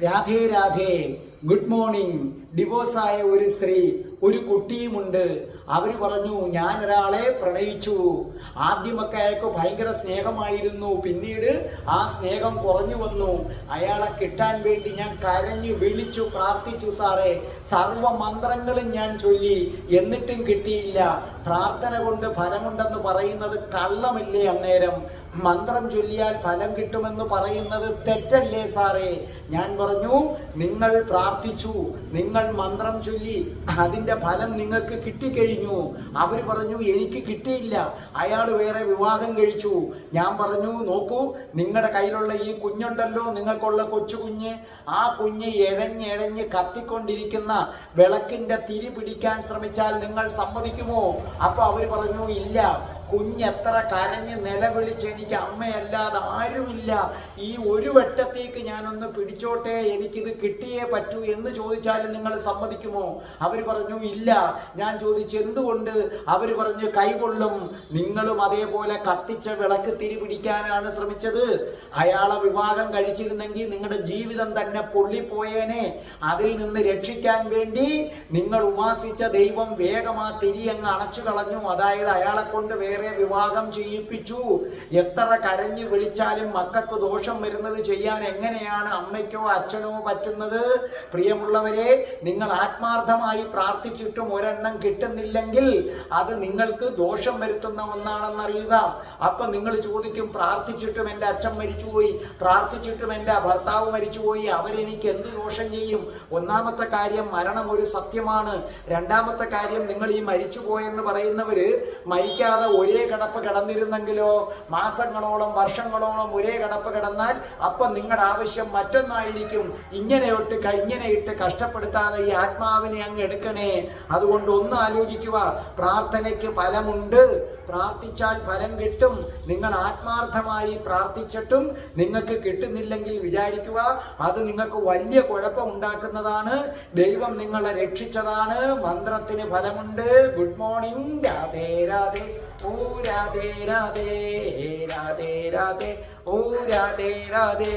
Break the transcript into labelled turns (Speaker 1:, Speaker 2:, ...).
Speaker 1: Radhe Radhe, good morning. ഡിവോഴ്സായ ഒരു സ്ത്രീ, ഒരു കുട്ടിയുമുണ്ട്. അവർ പറഞ്ഞു, ഞാൻ ഒരാളെ പ്രണയിച്ചു. ആദ്യമൊക്കെ അയാൾക്ക് ഭയങ്കര സ്നേഹമായിരുന്നു. പിന്നീട് ആ സ്നേഹം കുറഞ്ഞു വന്നു. അയാളെ കിട്ടാൻ വേണ്ടി ഞാൻ കരഞ്ഞു വിളിച്ചു പ്രാർത്ഥിച്ചു സാറേ. സർവ മന്ത്രങ്ങളും ഞാൻ ചൊല്ലി, എന്നിട്ടും കിട്ടിയില്ല. പ്രാർത്ഥന കൊണ്ട് ഫലമുണ്ടെന്ന് പറയുന്നത് കള്ളമില്ലേ? അന്നേരം മന്ത്രം ചൊല്ലിയാൽ ഫലം കിട്ടുമെന്ന് പറയുന്നത് തെറ്റല്ലേ സാറേ? ഞാൻ പറഞ്ഞു, നിങ്ങൾ പ്രാർത്ഥിച്ചു, നിങ്ങൾ മന്ത്രം ചൊല്ലി, അതിൻ്റെ ഫലം നിങ്ങൾക്ക് കിട്ടിക്കഴിഞ്ഞു. അവർ പറഞ്ഞു, എനിക്ക് കിട്ടിയില്ല, അയാൾ വേറെ വിവാഹം കഴിച്ചു. ഞാൻ പറഞ്ഞു, നോക്കൂ, നിങ്ങളുടെ കയ്യിലുള്ള ഈ കുഞ്ഞുണ്ടല്ലോ, നിങ്ങൾക്കുള്ള കൊച്ചു കുഞ്ഞ്, ആ കുഞ്ഞ് എഴഞ്ഞെഴഞ്ഞ് കത്തിക്കൊണ്ടിരിക്കുന്ന വിളക്കിൻ്റെ തിരി പിടിക്കാൻ ശ്രമിച്ചാൽ നിങ്ങൾ സമ്മതിക്കുമോ? അപ്പോൾ അവർ പറഞ്ഞു, ഇല്ല. കുഞ്ഞെത്ര കരഞ്ഞ് നിലവിളിച്ച് എനിക്ക് അമ്മയല്ലാതെ ആരുമില്ല, ഈ ഒരു വട്ടത്തേക്ക് ഞാനൊന്ന് പിടിച്ചോട്ടെ, എനിക്കിത് കിട്ടിയേ പറ്റൂ എന്ന് ചോദിച്ചാലും നിങ്ങൾ സമ്മതിക്കുമോ? അവർ പറഞ്ഞു, ഇല്ല. ഞാൻ ചോദിച്ചു, എന്തുകൊണ്ട്? അവർ പറഞ്ഞു, കൈകൊള്ളും. നിങ്ങളും അതേപോലെ കത്തിച്ച വിളക്ക് തിരി പിടിക്കാനാണ് ശ്രമിച്ചത്. അയാളെ വിവാഹം കഴിച്ചിരുന്നെങ്കിൽ നിങ്ങളുടെ ജീവിതം തന്നെ പൊള്ളിപ്പോയേനെ. അതിൽ നിന്ന് രക്ഷിക്കാൻ വേണ്ടി നിങ്ങൾ ഉപാസിച്ച ദൈവം വേഗം ആ തിരി അങ്ങ് അണച്ചു കളഞ്ഞു. അതായത് അയാളെ കൊണ്ട് വേറെ വിവാഹം ചെയ്യിപ്പിച്ചു. എത്ര കരഞ്ഞു വിളിച്ചാലും മക്കൾക്ക് ദോഷം വരുന്നത് ചെയ്യാൻ എങ്ങനെയാണ് അമ്മയ്ക്കോ അച്ഛനോ പറ്റുന്നത്? പ്രിയമുള്ളവരെ, നിങ്ങൾ ആത്മാർത്ഥമായി പ്രാർത്ഥിച്ചിട്ടും ഒരെണ്ണം കിട്ടുന്നില്ലെങ്കിൽ അത് നിങ്ങൾക്ക് ദോഷം വരുത്തുന്ന ഒന്നാണെന്നറിയുക. അപ്പൊ നിങ്ങൾ ചോദിക്കും, പ്രാർത്ഥിച്ചിട്ടും എൻ്റെ അച്ഛൻ മരിച്ചുപോയി, പ്രാർത്ഥിച്ചിട്ടും എൻ്റെ ഭർത്താവ് മരിച്ചുപോയി, അവരെനിക്ക് എന്ത് ദോഷം ചെയ്യും? ഒന്നാമത്തെ കാര്യം, മരണം ഒരു സത്യമാണ്. രണ്ടാമത്തെ കാര്യം, നിങ്ങൾ ഈ മരിച്ചുപോയെന്ന് പറയുന്നവര് മരിക്കാതെ ഒരേ കിടപ്പ് കിടന്നിരുന്നെങ്കിലോ, മാസങ്ങളോളം വർഷങ്ങളോളം ഒരേ കിടപ്പ് കിടന്നാൽ അപ്പം നിങ്ങളുടെ ആവശ്യം മറ്റൊന്നായിരിക്കും. ഇങ്ങനെ ഇട്ട് കഷ്ടപ്പെടുത്താതെ ഈ ആത്മാവിനെ അങ്ങ് എടുക്കണേ. അതുകൊണ്ട് ഒന്ന് ആലോചിക്കുക, പ്രാർത്ഥനയ്ക്ക് ഫലമുണ്ട്. പ്രാർത്ഥിച്ചാൽ ഫലം കിട്ടും. നിങ്ങൾ ആത്മാർത്ഥമായി പ്രാർത്ഥിച്ചിട്ടും നിങ്ങൾക്ക് കിട്ടുന്നില്ലെങ്കിൽ വിചാരിക്കുക, അത് നിങ്ങൾക്ക് വലിയ കുഴപ്പം ഉണ്ടാക്കുന്നതാണ്. ദൈവം നിങ്ങളെ രക്ഷിച്ചതാണ്. മന്ത്രത്തിന് ഫലമുണ്ട്. Good morning. രാധേ രാധേ, ഓ രാധേ രാധേ, രാധേ രാധേ, ഓ രാധേ രാധേ.